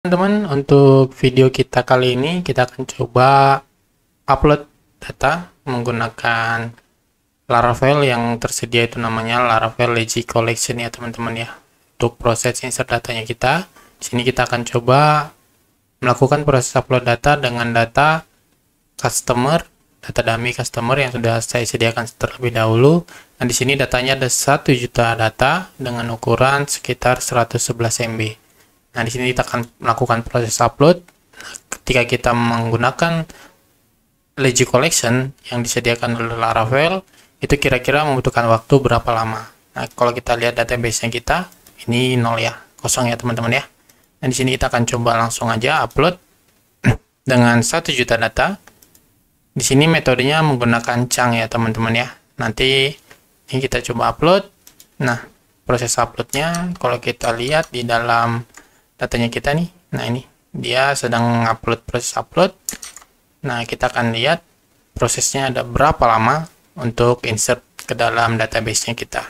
Teman-teman, untuk video kita kali ini kita akan coba upload data menggunakan Laravel yang tersedia, itu namanya Laravel Lazy Collection ya teman-teman ya. Untuk proses insert datanya kita, di sini kita akan coba melakukan proses upload data dengan data customer, data dummy customer yang sudah saya sediakan terlebih dahulu. Nah, di sini datanya ada 1 juta data dengan ukuran sekitar 111 MB. Nah, di sini kita akan melakukan proses upload. Nah, ketika kita menggunakan Lazy Collection yang disediakan oleh Laravel, itu kira-kira membutuhkan waktu berapa lama. Nah, kalau kita lihat database-nya kita, ini 0 ya, kosong ya teman-teman ya. Nah, di sini kita akan coba langsung aja upload dengan 1 juta data. Di sini metodenya menggunakan chunk ya teman-teman ya. Nanti ini kita coba upload. Nah, proses uploadnya kalau kita lihat di dalam datanya kita nih, nah ini dia sedang upload, proses upload. Nah, kita akan lihat prosesnya ada berapa lama untuk insert ke dalam database-nya kita.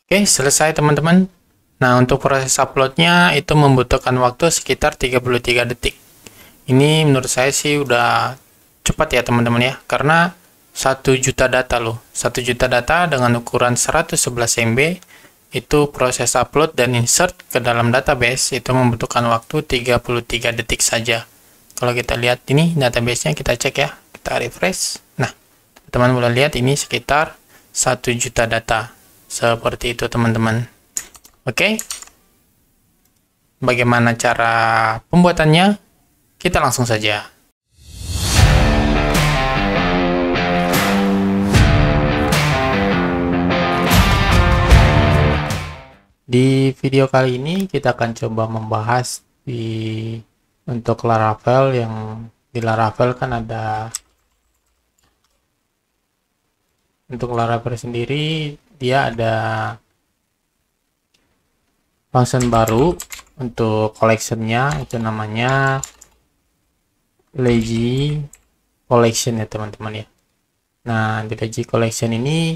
Oke, selesai teman-teman. Nah, untuk proses uploadnya itu membutuhkan waktu sekitar 33 detik. Ini menurut saya sih udah cepat ya teman-teman ya, karena 1 juta data loh. 1 juta data dengan ukuran 111 MB, itu proses upload dan insert ke dalam database itu membutuhkan waktu 33 detik saja. Kalau kita lihat ini database-nya, kita cek ya, kita refresh. Nah, teman-teman boleh lihat ini sekitar 1 juta data. Seperti itu teman-teman. Oke, bagaimana cara pembuatannya? Kita langsung saja. Di video kali ini kita akan coba membahas untuk Laravel. Yang di Laravel kan ada, untuk Laravel sendiri dia ada function baru untuk collection-nya, itu namanya Lazy Collection ya teman-teman ya. Nah, di Lazy Collection ini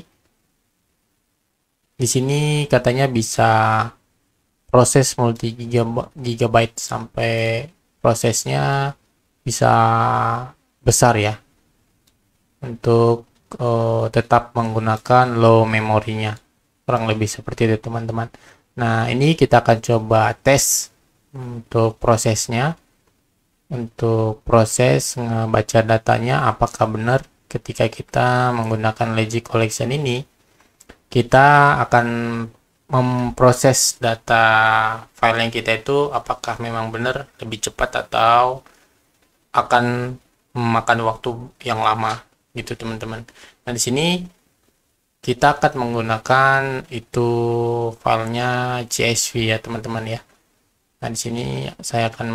di sini katanya bisa proses multi gigabyte, sampai prosesnya bisa besar ya, untuk tetap menggunakan low memorinya, kurang lebih seperti itu teman-teman. Nah, ini kita akan coba tes untuk prosesnya, untuk proses ngebaca datanya apakah benar. Ketika kita menggunakan Lazy Collection ini, kita akan memproses data file yang kita itu apakah memang benar lebih cepat atau akan memakan waktu yang lama gitu teman-teman. Nah, di sini kita akan menggunakan itu filenya CSV ya teman-teman ya. Nah, di sini saya akan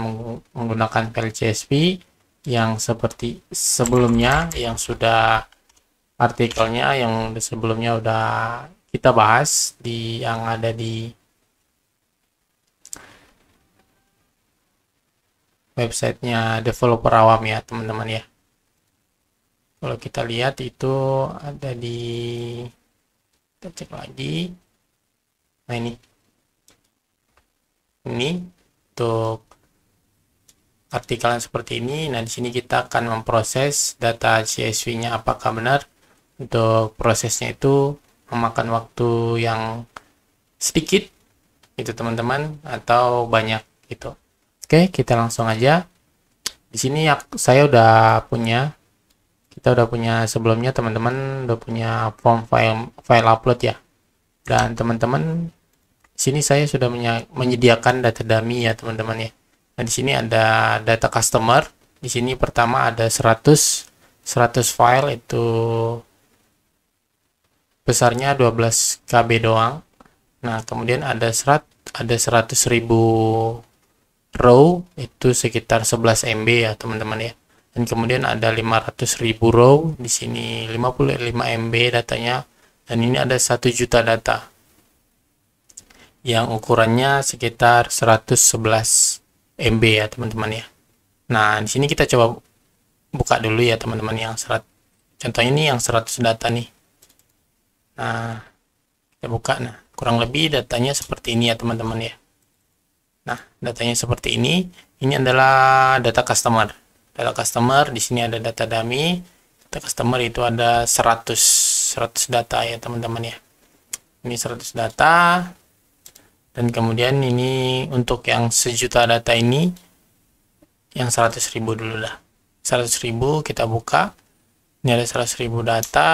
menggunakan file CSV yang seperti sebelumnya, yang sudah artikelnya yang sebelumnya udah kita bahas di yang ada di websitenya developer awam ya teman-teman ya. Kalau kita lihat itu ada di, kita cek lagi. Nah, ini untuk artikel yang seperti ini. Nah, di sini kita akan memproses data CSV-nya apakah benar. Untuk prosesnya itu memakan waktu yang sedikit itu teman-teman atau banyak gitu. Oke, kita langsung aja. Di sini saya udah punya, kita udah punya sebelumnya teman-teman, udah punya form file upload ya. Dan teman-teman, di sini saya sudah menyediakan data dummy ya teman-teman ya. Nah, di sini ada data customer. Di sini pertama ada 100 file, itu besarnya 12 KB doang. Nah, kemudian ada 100.000 row, itu sekitar 11 MB ya teman-teman ya. Dan kemudian ada 500.000 row, di sini 55 MB datanya, dan ini ada 1 juta data. yang ukurannya sekitar 111 MB ya teman-teman ya. Nah, di sini kita coba buka dulu ya teman-teman yang contohnya ini yang 100 data nih. Nah, kita buka. Nah, kurang lebih datanya seperti ini ya teman-teman ya. Nah, datanya seperti ini. Ini adalah data customer. Data customer, di sini ada data dummy. Data customer itu ada 100 data ya teman-teman ya. Ini 100 data. Dan kemudian ini untuk yang 1.000.000 data ini, yang 100.000 dulu dah. 100.000 kita buka. Ini ada 100.000 data.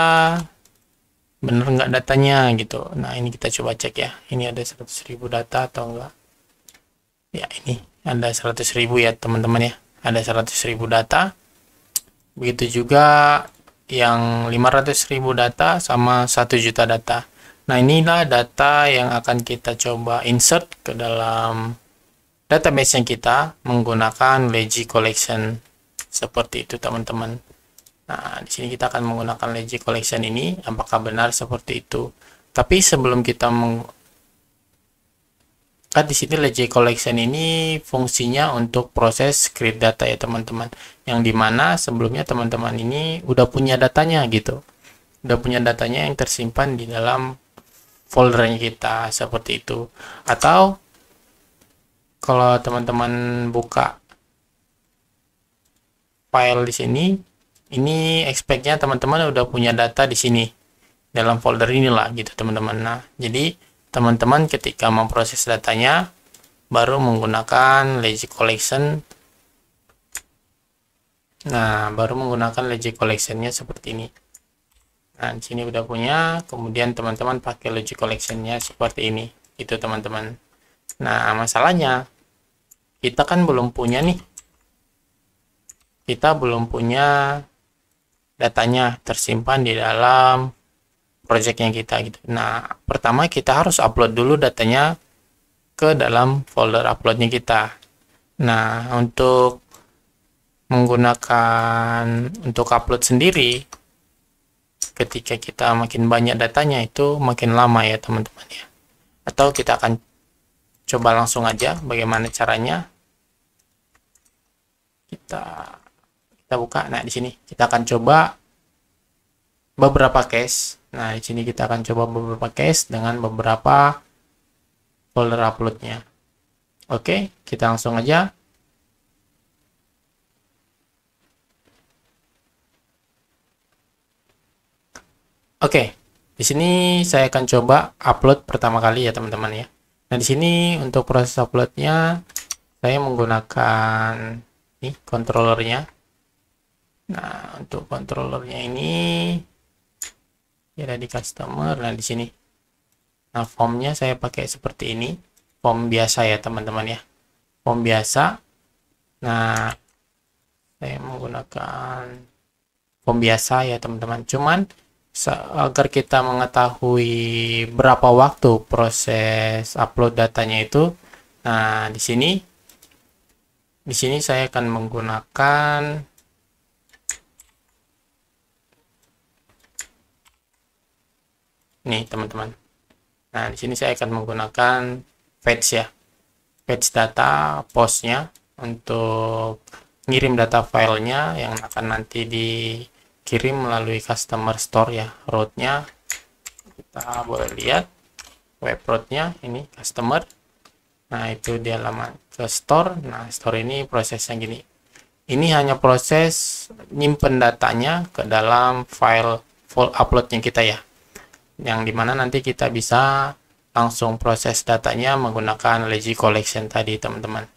Bener nggak datanya gitu. Nah, ini kita coba cek ya. Ini ada 100.000 data atau enggak. Ya, ini ada 100.000 ya teman-teman ya. Ada 100.000 data. Begitu juga yang 500.000 data sama 1.000.000 data. Nah, inilah data yang akan kita coba insert ke dalam database yang kita menggunakan Lazy Collection. Seperti itu teman-teman. Nah, di sini kita akan menggunakan Lazy Collection ini. Apakah benar seperti itu? Tapi sebelum kita kan di sini Lazy Collection ini fungsinya untuk proses create data ya teman-teman. Yang dimana sebelumnya teman-teman ini udah punya datanya gitu. Udah punya datanya yang tersimpan di dalam foldernya kita seperti itu. Atau kalau teman-teman buka file di sini, ini expect-nya teman-teman udah punya data di sini dalam folder inilah gitu teman-teman. Nah, jadi teman-teman ketika memproses datanya baru menggunakan Lazy Collection. Nah, baru menggunakan Lazy Collection-nya seperti ini. Nah, di sini udah punya, kemudian teman-teman pakai Lazy Collection-nya seperti ini. Itu teman-teman. Nah, masalahnya kita kan belum punya nih. Kita belum punya datanya tersimpan di dalam projectnya kita gitu. Nah, pertama kita harus upload dulu datanya ke dalam folder uploadnya kita. Nah, untuk menggunakan untuk upload sendiri, ketika kita makin banyak datanya itu makin lama ya teman-teman ya. Atau kita akan coba langsung aja bagaimana caranya. Kita buka. Nah, di sini kita akan coba beberapa case. Nah, di sini kita akan coba beberapa case dengan beberapa folder uploadnya. Oke, kita langsung aja. Oke, di sini saya akan coba upload pertama kali ya teman-teman ya. Nah, di sini untuk proses uploadnya saya menggunakan ini controllernya. Nah, untuk controllernya ini ada di customer. Nah, di sini. Nah, formnya saya pakai seperti ini, form biasa ya teman-teman ya. Form biasa. Nah, saya menggunakan form biasa ya teman-teman. Cuman agar kita mengetahui berapa waktu proses upload datanya itu, nah di sini saya akan menggunakan nih teman-teman. Nah, di sini saya akan menggunakan fetch ya, fetch data postnya untuk ngirim data filenya yang akan nanti dikirim melalui customer store ya. Route-nya kita boleh lihat, web route-nya ini customer. Nah, itu di halaman ke store. Nah, store ini prosesnya gini. Ini hanya proses nyimpen datanya ke dalam file uploadnya kita ya, yang dimana nanti kita bisa langsung proses datanya menggunakan Lazy Collection tadi teman-teman.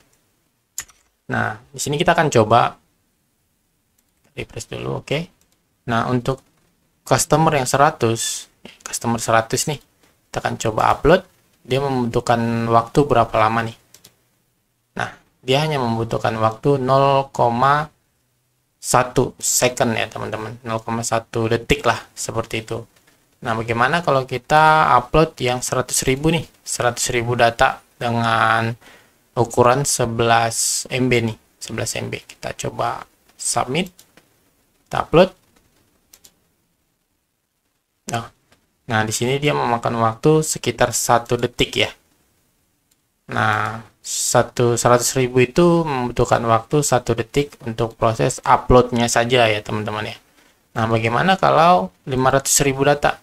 Nah, di sini kita akan coba refresh dulu. Oke. Nah, untuk customer yang 100 nih, kita akan coba upload. Dia membutuhkan waktu berapa lama nih? Nah, dia hanya membutuhkan waktu 0,1 second ya teman-teman, 0,1 detik lah seperti itu. Nah, bagaimana kalau kita upload yang 100.000 nih, 100.000 data dengan ukuran 11 MB nih, 11 MB. Kita coba submit, kita upload. Nah, di sini dia memakan waktu sekitar 1 detik ya. Nah, 100.000 itu membutuhkan waktu 1 detik untuk proses uploadnya saja ya teman-teman ya. Nah, bagaimana kalau 500.000 data?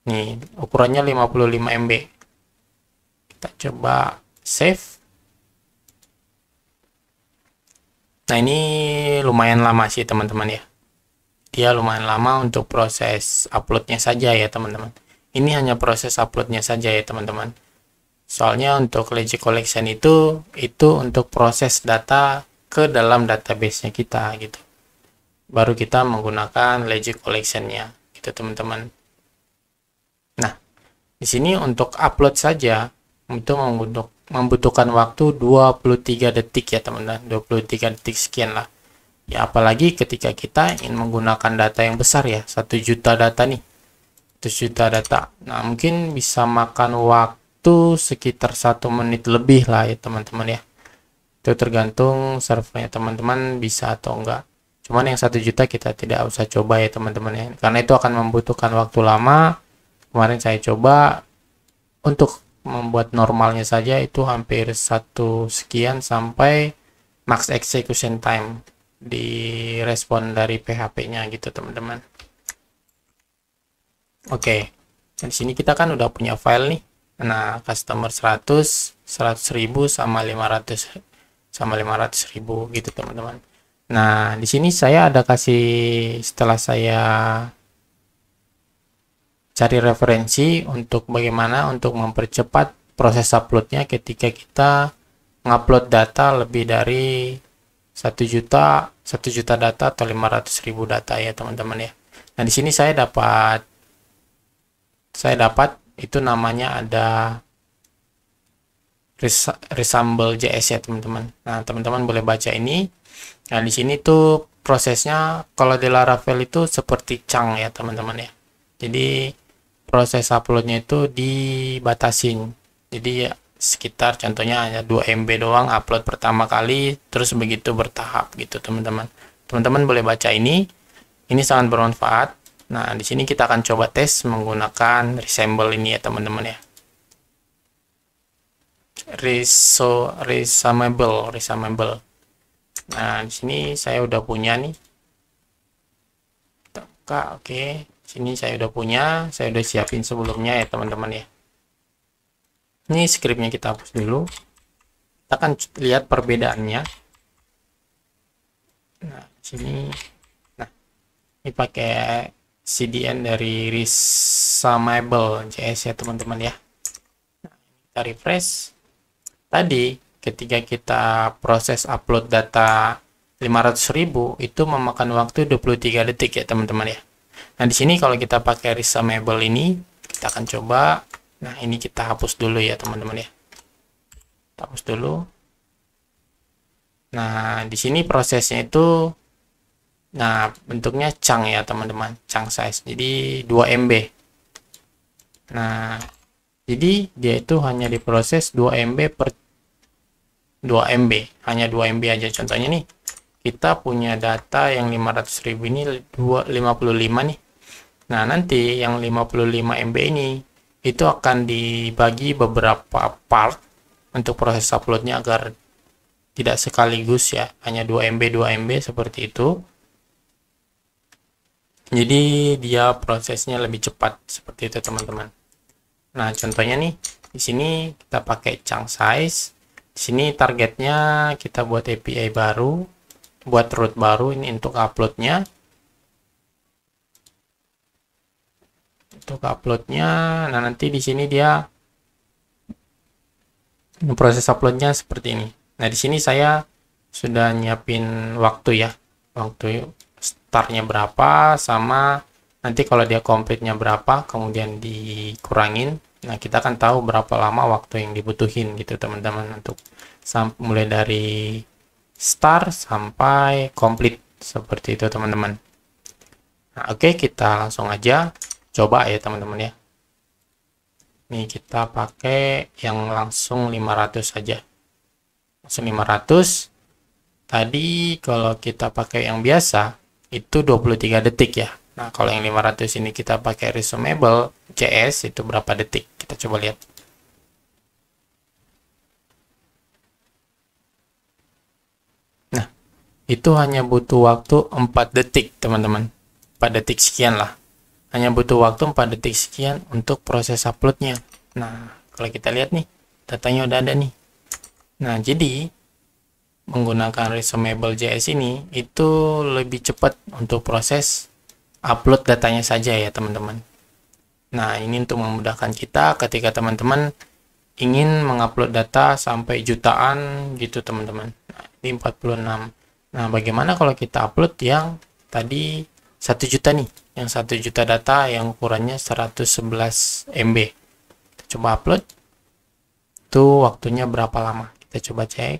Nih, ukurannya 55 MB. Kita coba save. Nah, ini lumayan lama sih teman-teman ya. Dia lumayan lama untuk proses uploadnya saja ya teman-teman. Ini hanya proses uploadnya saja ya teman-teman. Soalnya untuk Logic Collection itu untuk proses data ke dalam database-nya kita gitu. Baru kita menggunakan Logic Collection-nya gitu teman-teman. Nah, di sini untuk upload saja itu membutuhkan waktu 23 detik ya teman-teman. 23 detik sekian lah. Ya apalagi ketika kita ingin menggunakan data yang besar ya, 1 juta data nih. 1 juta data. Nah, mungkin bisa makan waktu sekitar 1 menit lebih lah ya teman-teman ya. Itu tergantung servernya teman-teman bisa atau enggak. Cuman yang 1 juta kita tidak usah coba ya teman-teman ya, karena itu akan membutuhkan waktu lama. Kemarin saya coba untuk membuat normalnya saja itu hampir 1 sekian sampai max execution time di respon dari PHP-nya gitu teman-teman. Oke, di sini kita kan udah punya file nih. Nah, customer 100.000 sama 500.000 gitu teman-teman. Nah, di sini saya ada kasih, setelah saya cari referensi untuk bagaimana untuk mempercepat proses uploadnya ketika kita ngupload data lebih dari 1 juta data atau 500.000 data ya teman-teman ya. Nah, di sini saya dapat itu namanya ada resemble JS ya teman-teman. Nah, teman-teman boleh baca ini. Nah, di sini tuh prosesnya kalau di Laravel itu seperti chunk ya teman-teman ya. Jadi proses uploadnya itu dibatasin. Jadi ya, sekitar contohnya hanya 2 MB doang upload pertama kali, terus begitu bertahap gitu teman-teman. Teman-teman boleh baca ini. Ini sangat bermanfaat. Nah, di sini kita akan coba tes menggunakan resemble ini ya teman-teman ya. Resumable. Nah, di sini saya udah punya nih. Oke. Sini saya udah punya, saya udah siapin sebelumnya ya teman-teman ya. Ini scriptnya kita hapus dulu. Kita akan lihat perbedaannya. Nah, sini. Nah, ini pakai CDN dari Resumable JS ya teman-teman ya. Nah, kita refresh. Tadi ketika kita proses upload data 500.000 itu memakan waktu 23 detik ya teman-teman ya. Nah, di sini kalau kita pakai Resumable ini, kita akan coba. Nah, ini kita hapus dulu ya teman-teman ya. Kita hapus dulu. Nah, di sini prosesnya itu bentuknya chunk ya teman-teman, chunk size. Jadi 2 MB. Nah, jadi dia itu hanya diproses 2 MB per 2 MB, hanya 2 MB aja. Contohnya nih, kita punya data yang 500.000 ini 55 nih. Nah, nanti yang 55 MB ini itu akan dibagi beberapa part untuk proses uploadnya agar tidak sekaligus ya, hanya 2 MB 2 MB seperti itu. Jadi dia prosesnya lebih cepat seperti itu teman-teman. Nah, contohnya nih, di sini kita pakai chunk size. Di sini targetnya kita buat API baru, buat root baru ini untuk uploadnya. Nah nanti di sini dia proses uploadnya seperti ini. Nah, di sini saya sudah nyiapin waktu ya, waktu startnya berapa sama nanti kalau dia komplitnya berapa kemudian dikurangin. Nah, kita akan tahu berapa lama waktu yang dibutuhin gitu teman-teman untuk mulai dari start sampai komplit seperti itu teman-teman. Nah, oke, kita langsung aja coba ya teman-teman ya. Nih kita pakai yang langsung 500 saja. Langsung 500. Tadi kalau kita pakai yang biasa itu 23 detik ya. Nah, kalau yang 500 ini kita pakai Resumable JS itu berapa detik? Kita coba lihat. itu hanya butuh waktu 4 detik, teman-teman. 4 detik sekian lah. Hanya butuh waktu 4 detik sekian untuk proses uploadnya. Nah, kalau kita lihat nih, datanya udah ada nih. Nah, jadi menggunakan Resumable.js ini itu lebih cepat untuk proses upload datanya saja ya, teman-teman. Nah, ini untuk memudahkan kita ketika teman-teman ingin mengupload data sampai jutaan gitu, teman-teman. Nah, ini 46. Nah, bagaimana kalau kita upload yang tadi 1 juta nih, yang 1 juta data yang ukurannya 111 MB. Kita coba upload. Itu waktunya berapa lama? Kita coba cek.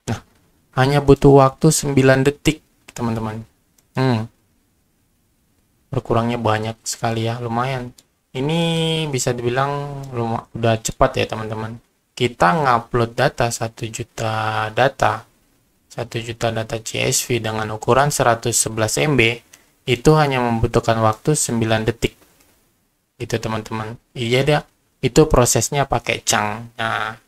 Nah, hanya butuh waktu 9 detik, teman-teman. Berkurangnya banyak sekali ya, lumayan. Ini bisa dibilang udah cepat ya, teman-teman. Kita ngupload data 1 juta data 1 juta data CSV dengan ukuran 111 MB itu hanya membutuhkan waktu 9 detik itu, teman-teman. Iya deh, itu prosesnya pakai Chang. Nah,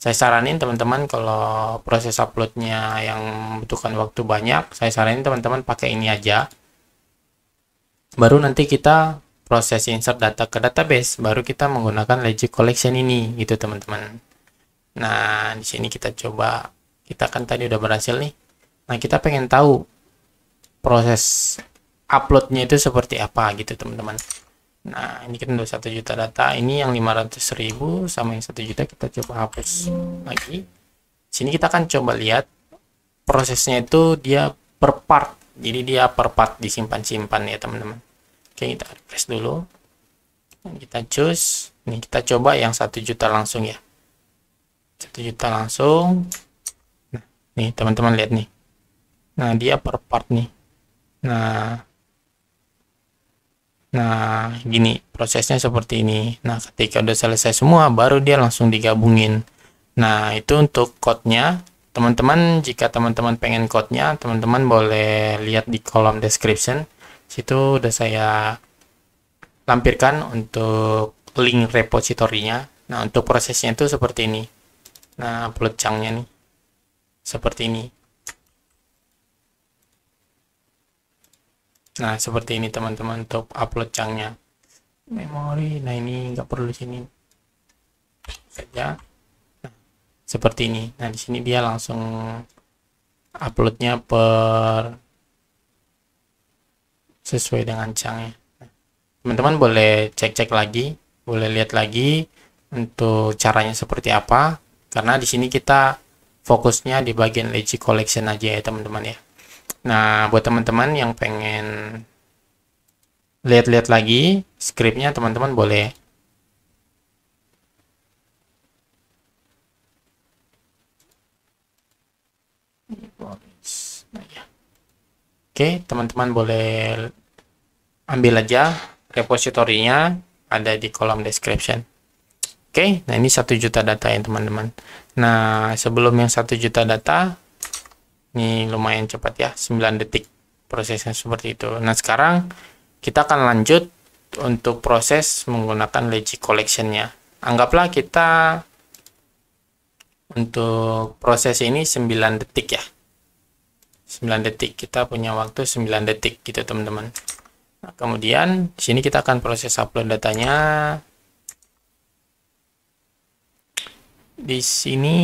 saya saranin teman-teman kalau proses uploadnya yang membutuhkan waktu banyak, saya saranin teman-teman pakai ini aja. Baru nanti kita proses insert data ke database, baru kita menggunakan Logic Collection ini gitu, teman-teman. Nah, di sini kita coba, kita kan tadi udah berhasil nih. Nah, kita pengen tahu proses uploadnya itu seperti apa gitu, teman-teman. Nah, ini kan udah 1 juta data, ini yang 500.000 sama yang 1 juta kita coba hapus lagi. Sini kita akan coba lihat prosesnya itu dia per part, jadi dia per part disimpan-simpan ya, teman-teman. Oke, kita refresh dulu, kita choose, ini kita coba yang 1 juta langsung ya, 1 juta langsung. Nah, nih teman-teman lihat nih, nah dia per part nih. Nah, gini prosesnya seperti ini. Nah, ketika udah selesai semua, baru dia langsung digabungin. Nah, itu untuk code-nya. Teman-teman, jika teman-teman pengen code-nya, teman-teman boleh lihat di kolom description. Situ udah saya lampirkan untuk link repositorinya. Nah, untuk prosesnya itu seperti ini. Nah, upload chunk-nya nih seperti ini. Nah, seperti ini teman-teman untuk upload chunk-nya. Memori, nah ini nggak perlu di sini saja. Nah, seperti ini. Nah, di sini dia langsung uploadnya per sesuai dengan chunk-nya. Teman-teman boleh cek-cek lagi, boleh lihat lagi untuk caranya seperti apa. Karena di sini kita fokusnya di bagian Logic Collection aja ya, teman-teman ya. Nah, buat teman-teman yang pengen lihat-lihat lagi scriptnya, teman-teman boleh oke, teman-teman boleh ambil aja repositorinya, ada di kolom description. Oke, nah ini 1 juta data ya, teman-teman. Nah, sebelum yang 1 juta data, ini lumayan cepat ya, 9 detik prosesnya seperti itu. Nah, sekarang kita akan lanjut untuk proses menggunakan Logic Collection-nya. Anggaplah kita untuk proses ini 9 detik ya. 9 detik, kita punya waktu 9 detik gitu, teman-teman. Nah, kemudian di sini kita akan proses upload datanya. Di sini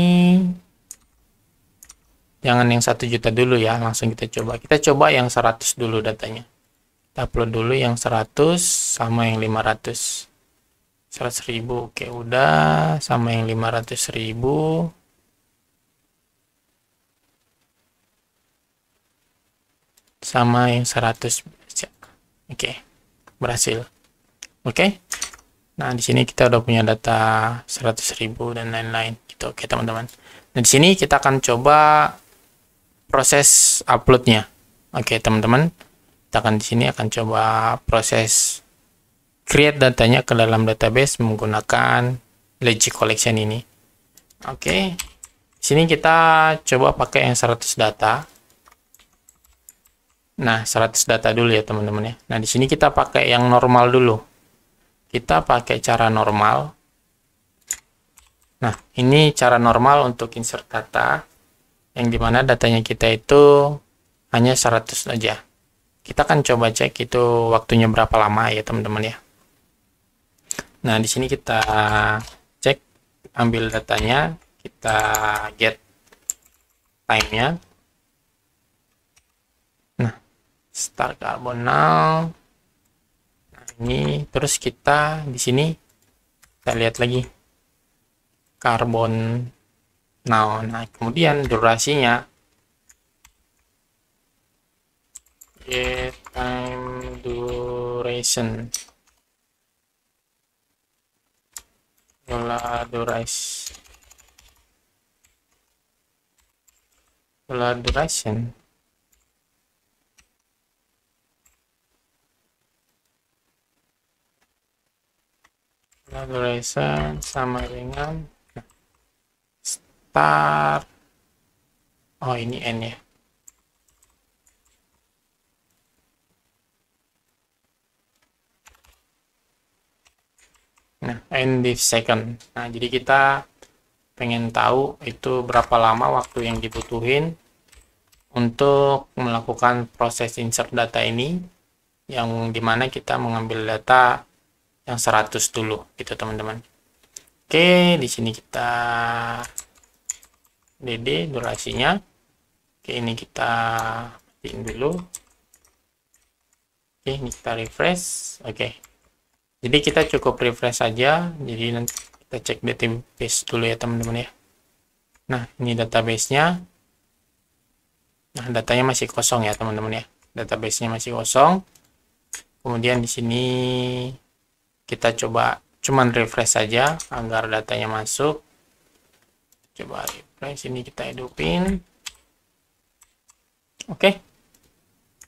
jangan yang 1 juta dulu ya, langsung kita coba. Kita coba yang 100 dulu datanya. Kita upload dulu yang 100 sama yang 500. 100.000, oke udah, sama yang 500.000. Sama yang 100. Oke, berhasil. Oke. Nah, di sini kita udah punya data 100.000 dan lain-lain gitu. Oke, teman-teman. Nah, di sini kita akan coba proses uploadnya. Oke, teman-teman. Kita akan di sini akan coba proses create datanya ke dalam database menggunakan Logic Collection ini. Oke. Di sini kita coba pakai yang 100 data. Nah, 100 data dulu ya, teman-teman ya. Nah, di sini kita pakai yang normal dulu. Kita pakai cara normal. Nah, ini cara normal untuk insert data, yang dimana datanya kita itu hanya 100 aja. Kita akan coba cek itu waktunya berapa lama ya teman-teman ya. Nah, di sini kita cek, ambil datanya, kita get time-nya. Nah, start carbon now. Nah, ini terus kita di sini kita lihat lagi carbon now. Nah, kemudian durasinya get time duration. Duration sama dengan start. Oh, ini n ya. Nah, n di second. Nah, jadi kita pengen tahu itu berapa lama waktu yang dibutuhin untuk melakukan proses insert data ini, yang dimana kita mengambil data yang 100 dulu gitu teman-teman. Oke, di sini kita dd durasinya. Oke, ini kita matiin dulu. Oke, ini kita refresh. Oke, jadi kita cukup refresh saja. Jadi nanti kita cek database dulu ya teman-teman ya. Nah, ini database-nya. Nah, datanya masih kosong ya teman-teman ya. Database-nya masih kosong. Kemudian di sini kita coba cuman refresh saja agar datanya masuk. Coba refresh, ini kita hidupin. Oke.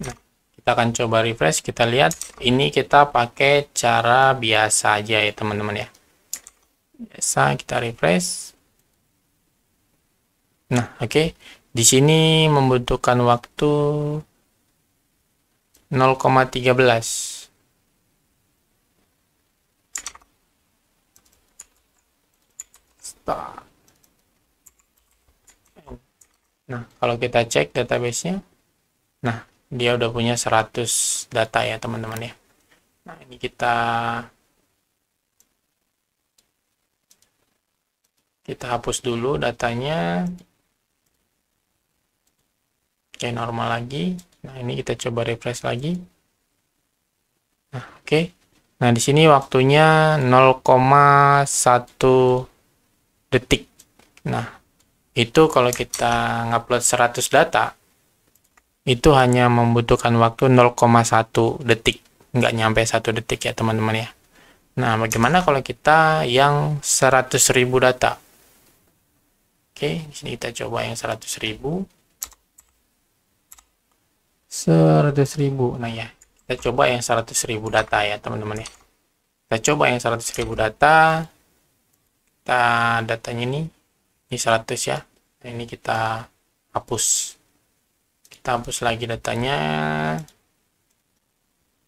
Nah, kita akan coba refresh, kita lihat. Ini kita pakai cara biasa aja ya teman-teman ya. Biasa kita refresh. Nah, oke. Di sini membutuhkan waktu 0,13. Start. Nah, kalau kita cek database-nya, nah, dia udah punya 100 data ya teman-teman ya. Nah, ini kita hapus dulu datanya. Oke, normal lagi. Nah, ini kita coba refresh lagi. Nah, oke. Nah, di sini waktunya 0,1 detik. Nah, itu kalau kita ngupload 100 data, itu hanya membutuhkan waktu 0,1 detik. Nggak nyampe 1 detik ya teman-teman ya. Nah, bagaimana kalau kita yang 100.000 data? Oke, di sini kita coba yang 100.000. 100.000. Nah ya, kita coba yang 100.000 data ya teman-teman ya. Kita coba yang 100.000 data. Datanya ini 100 ya. Nah, ini kita hapus. Kita hapus lagi datanya.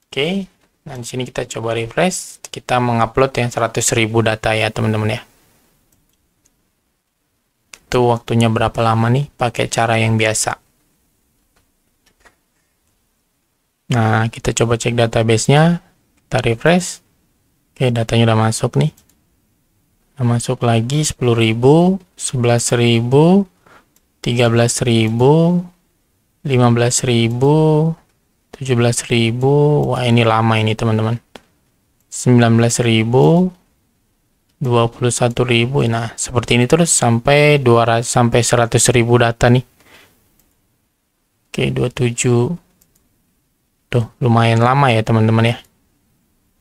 Oke. Nah, di sini kita coba refresh. Kita mengupload yang 100.000 data ya teman-teman ya. Itu waktunya berapa lama nih pakai cara yang biasa. Nah, kita coba cek database-nya, kita refresh. Oke, datanya udah masuk nih. Udah masuk lagi 10.000, 11.000, 13.000, 15.000, 17.000. Wah, ini lama ini teman-teman. 19.000, 21.000. Nah, seperti ini terus sampai 200 sampai 100.000 data nih. Oke, 27. Tuh, lumayan lama ya teman-teman ya.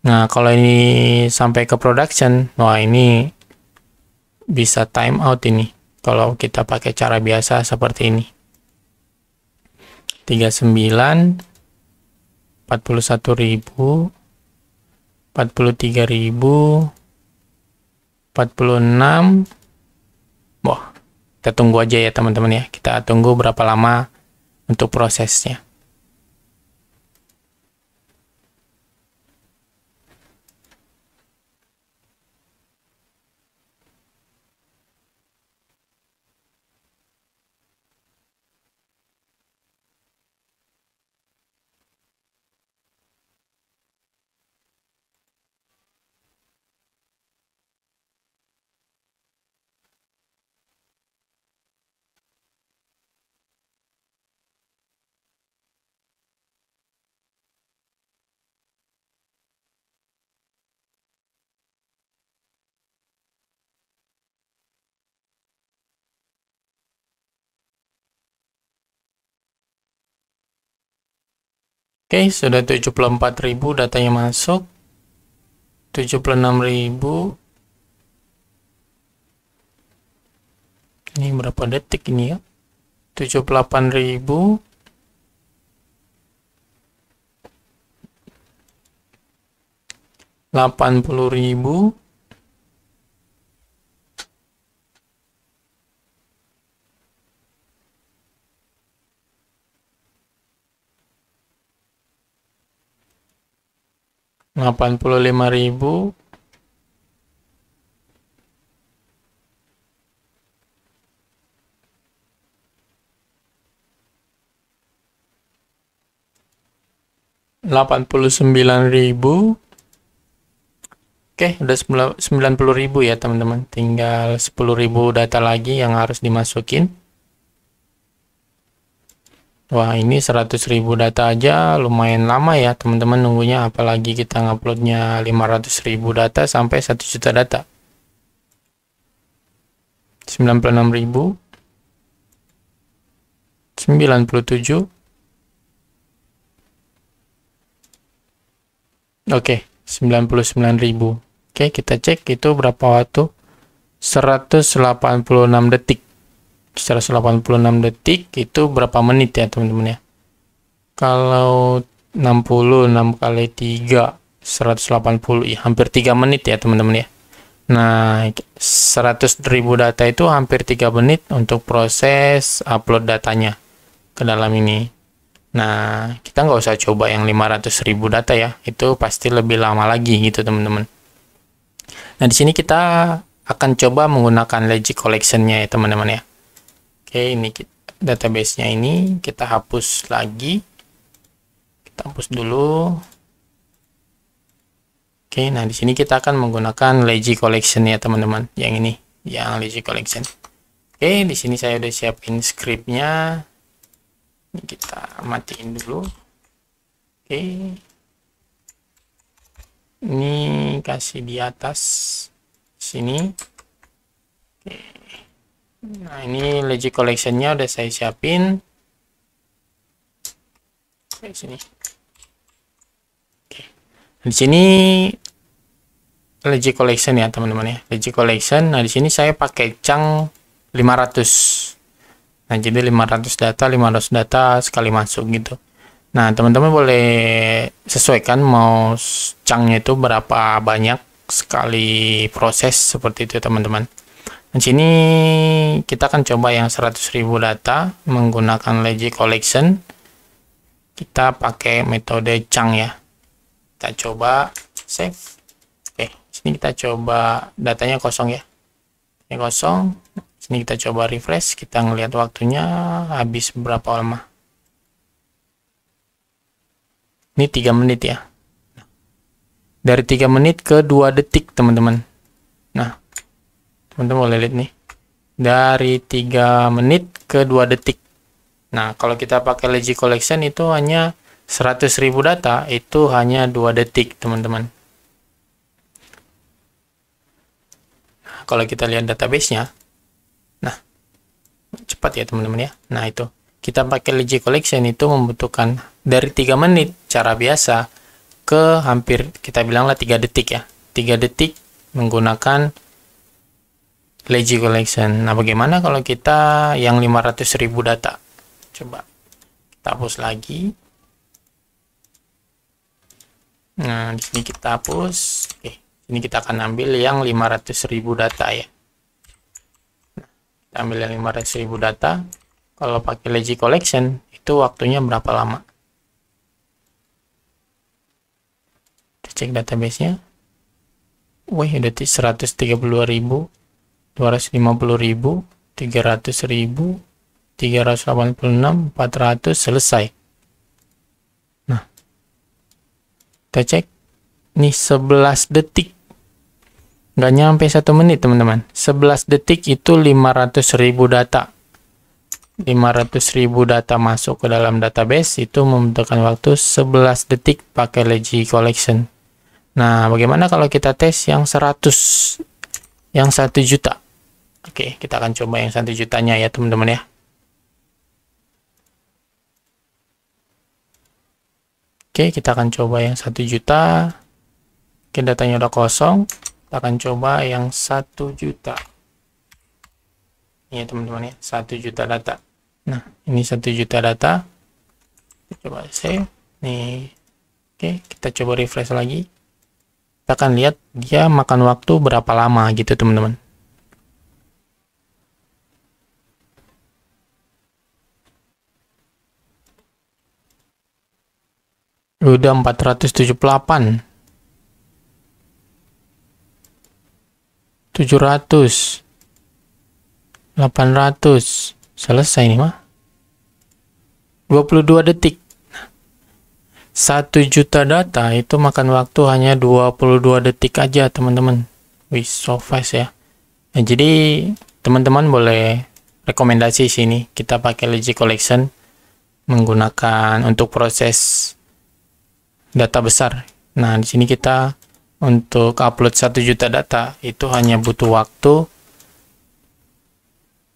Nah, kalau ini sampai ke production, wah ini bisa time out ini. Kalau kita pakai cara biasa seperti ini. 39, 41.000, 43.000, 46. Wah, kita tunggu aja ya teman-teman ya. Kita tunggu berapa lama untuk prosesnya. Oke, sudah 74.000 datanya masuk. 76.000. Ini berapa detik ini ya? 78.000. 80.000. 85.000. 89.000. Oke, udah 90.000 ya teman-teman. Tinggal 10.000 data lagi yang harus dimasukin. Wah, ini 100.000 data aja lumayan lama ya teman-teman nunggunya, apalagi kita nguploadnya 500.000 data sampai 1 juta data. 96.000. 97. Oke, 99.000. Oke, kita cek itu berapa waktu. 186 detik. 186 detik itu berapa menit ya teman-teman ya. Kalau 66 kali 3 180 ya, hampir 3 menit ya teman-teman ya. Nah, 100.000 data itu hampir 3 menit untuk proses upload datanya ke dalam ini. Nah, kita nggak usah coba yang 500.000 data ya, itu pasti lebih lama lagi gitu teman-teman. Nah, di sini kita akan coba menggunakan Logic Collection-nya ya teman-teman ya. Oke, ini database-nya ini kita hapus lagi. Kita hapus dulu. Oke, nah di sini kita akan menggunakan Logic Collection ya teman-teman. Yang ini, yang Logic Collection. Oke, di sini saya udah siapin script-nya. Ini kita matiin dulu. Oke. Ini kasih di atas sini. Oke. Nah, ini Logic Collection-nya udah saya siapin. Oke, sini. Oke. Di sini Logic Collection ya teman-teman ya. Logic Collection. Nah, di sini saya pakai chunk 500. Nah, jadi 500 data sekali masuk gitu. Nah, teman-teman boleh sesuaikan mau chunknya itu berapa banyak sekali proses seperti itu teman-teman. Di sini kita akan coba yang 100.000 data menggunakan Logic Collection. Kita pakai metode chunk ya. Kita coba save. Oke, sini kita coba datanya kosong ya. Ini kosong. Sini kita coba refresh, kita ngelihat waktunya habis berapa lama. Ini 3 menit ya. Dari 3 menit ke 2 detik teman-teman. Nah, teman-teman boleh lihat nih. Dari 3 menit ke 2 detik. Nah, kalau kita pakai Logic Collection itu hanya 100.000 data, itu hanya 2 detik teman-teman. Nah, kalau kita lihat database-nya, nah, cepat ya teman-teman ya. Nah, itu. Kita pakai Logic Collection itu membutuhkan dari 3 menit cara biasa ke hampir kita bilanglah 3 detik ya. 3 detik menggunakan Logic Collection. Nah, bagaimana kalau kita yang 500.000 data? Coba kita hapus lagi. Nah, di sini kita hapus. Oke, ini kita akan ambil yang 500.000 data ya. Nah, kita ambil yang 500.000 data. Kalau pakai Logic Collection, itu waktunya berapa lama? Kita cek database-nya. Wih, udah 132.000, 250.000, 300.000, 386, 400, selesai. Nah, kita cek. Nih, 11 detik. Nggak nyampe 1 menit, teman-teman. 11 detik itu 500.000 data. 500.000 data masuk ke dalam database itu membutuhkan waktu 11 detik pakai Logic Collection. Nah, bagaimana kalau kita tes yang 100, yang 1 juta? Oke, kita akan coba yang 1 jutanya ya teman-teman ya. Oke, kita akan coba yang 1 juta. Oke, datanya udah kosong. Kita akan coba yang 1 juta. Ini ya teman-teman ya, 1 juta data. Nah, ini 1 juta data. Kita coba save. Nih. Oke, kita coba refresh lagi. Kita akan lihat dia makan waktu berapa lama gitu teman-teman. Udah 478. 700. 800. Selesai nih mah. 22 detik. 1 juta data itu makan waktu hanya 22 detik aja teman-teman. Wih, so fast ya. Nah, jadi teman-teman boleh rekomendasi sini kita pakai Lazy Collection menggunakan untuk proses data besar. Nah, di sini kita untuk upload 1 juta data itu hanya butuh waktu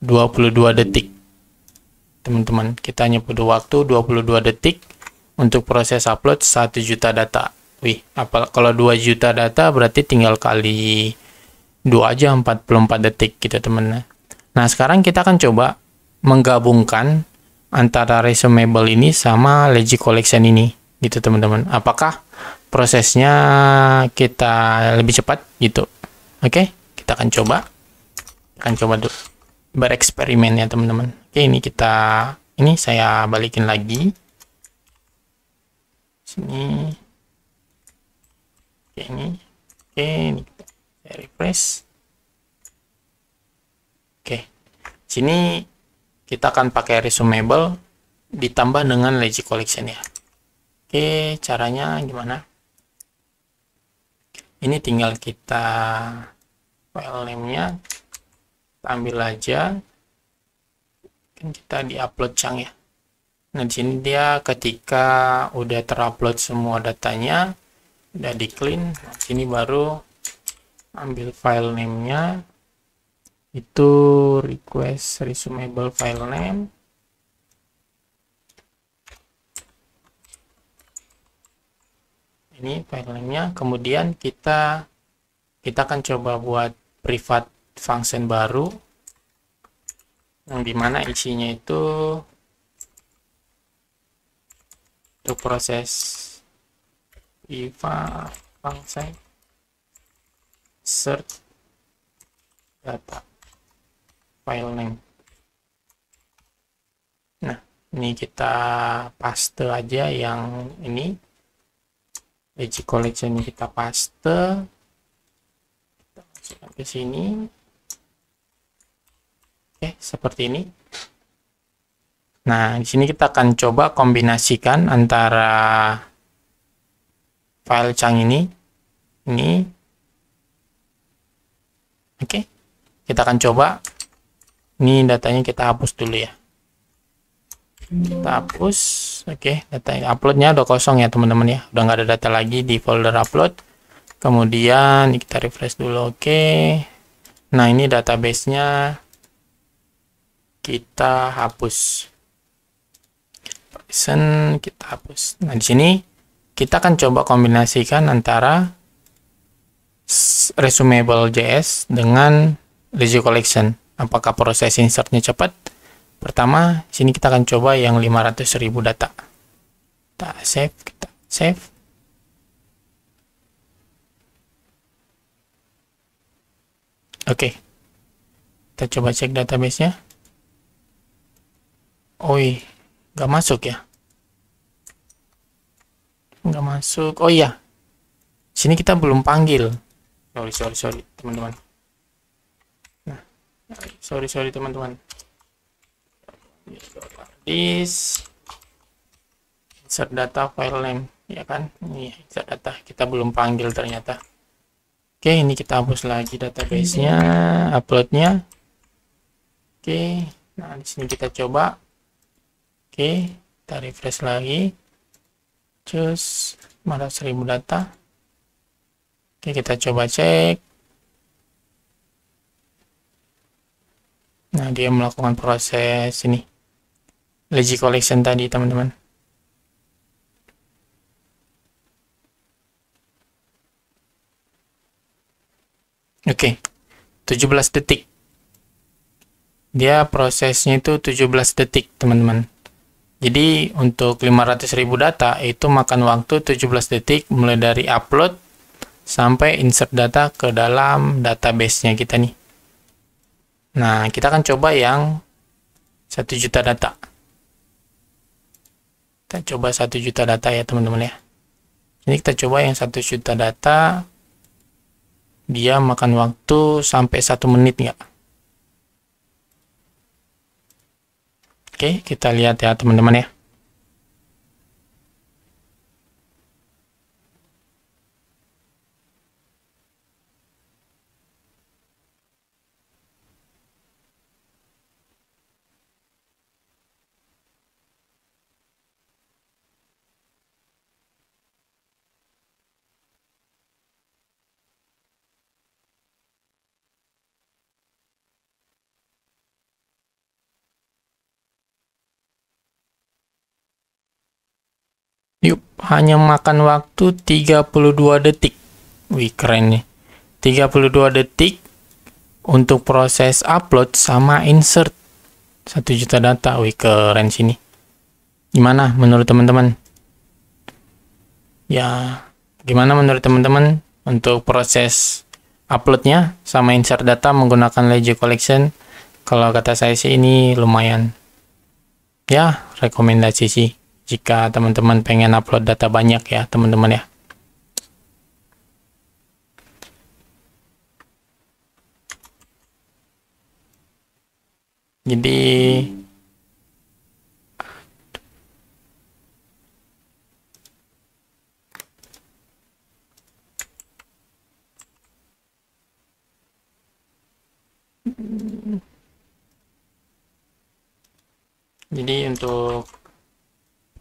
22 detik. Teman-teman, kita hanya butuh waktu 22 detik untuk proses upload 1 juta data. Wih, kalau 2 juta data berarti tinggal kali 2 aja 44 detik gitu teman. Nah, sekarang kita akan coba menggabungkan antara Resumable ini sama Lazy Collection ini gitu teman-teman. Apakah prosesnya kita lebih cepat gitu? Oke, kita akan coba. Dulu bereksperimen ya teman-teman. Oke, ini saya balikin lagi. Sini. Oke, ini kita refresh. Oke, sini kita akan pakai Resumable ditambah dengan Lazy Collection ya. Oke, caranya gimana? Ini tinggal kita file name-nya kita ambil aja, kan kita di-upload Chang ya. Nah, di sini dia ketika udah terupload semua datanya, udah di clean, nah, sini baru ambil file name-nya, itu request resumable file name. Ini file name-nya, kemudian kita akan coba buat private function baru, yang dimana isinya itu untuk proses private function search data file name. Nah, ini kita paste aja yang ini Lazy Collection, ini kita paste, kita masukkan ke sini. Oke, seperti ini. Nah, di sini kita akan coba kombinasikan antara file Chang ini. Oke, kita akan coba. Ini datanya kita hapus dulu ya. Kita hapus. Oke, data uploadnya udah kosong ya teman-teman ya. Udah nggak ada data lagi di folder upload. Kemudian kita refresh dulu. Oke. Nah, ini database-nya kita hapus. Kita hapus. Nah, di sini kita akan coba kombinasikan antara Resumable.js dengan Lazy Collection. Apakah proses insertnya cepat? Pertama, sini kita akan coba yang 500.000 data. Kita save. Oke. Kita coba cek database-nya. Oi, nggak masuk ya? Nggak masuk. Oh iya, sini kita belum panggil. Sorry teman-teman. Nah, sorry teman-teman. This insert data file name, ya kan? Ini insert data, kita belum panggil ternyata. Oke, ini kita hapus lagi database-nya, upload-nya. Oke, nah di sini kita coba. Oke, kita refresh lagi. Cus 500.000 data. Oke, kita coba cek. Nah, dia melakukan proses ini Lazy Collection tadi teman-teman. Oke, 17 detik. Dia prosesnya itu 17 detik, teman-teman. Jadi untuk 500.000 data itu makan waktu 17 detik mulai dari upload sampai insert data ke dalam database-nya kita nih. Nah, kita akan coba yang 1 juta data. Kita coba 1 juta data ya, teman-teman ya. Ini kita coba yang 1 juta data. Dia makan waktu sampai 1 menit nggak? Oke, kita lihat ya, teman-teman ya. Yuk, hanya makan waktu 32 detik. Wih, keren nih. 32 detik untuk proses upload sama insert 1 juta data. Wih, keren sini. Gimana menurut teman-teman? Ya, gimana menurut teman-teman untuk proses uploadnya sama insert data menggunakan Legion Collection? Kalau kata saya sih ini lumayan. Ya, rekomendasi sih. Jika teman-teman pengen upload data banyak ya, teman-teman ya. Jadi untuk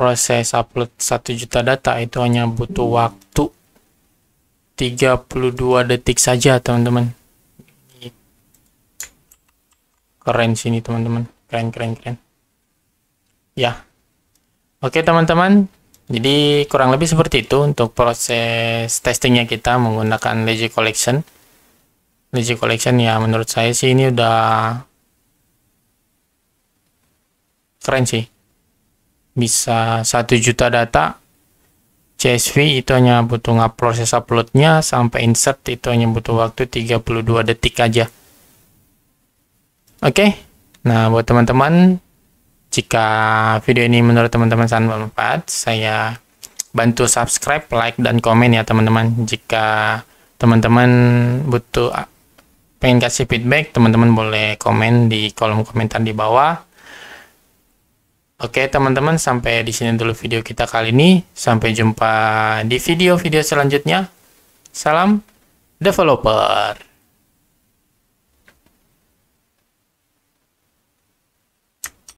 proses upload 1 juta data itu hanya butuh waktu 32 detik saja, teman-teman. Keren sini, teman-teman. Keren. Ya. Oke, teman-teman. Jadi kurang lebih seperti itu untuk proses testingnya kita menggunakan Legion Collection. Legion Collection ya menurut saya sih ini udah keren sih. Bisa 1 juta data CSV itu hanya butuh proses uploadnya sampai insert itu hanya butuh waktu 32 detik aja. Oke. Nah, buat teman-teman, jika video ini menurut teman-teman sangat bermanfaat, saya bantu subscribe, like, dan komen ya teman-teman. Jika teman-teman pengen kasih feedback, teman-teman boleh komen di kolom komentar di bawah. Oke teman-teman, sampai di sini dulu video kita kali ini. Sampai jumpa di video-video selanjutnya. Salam developer.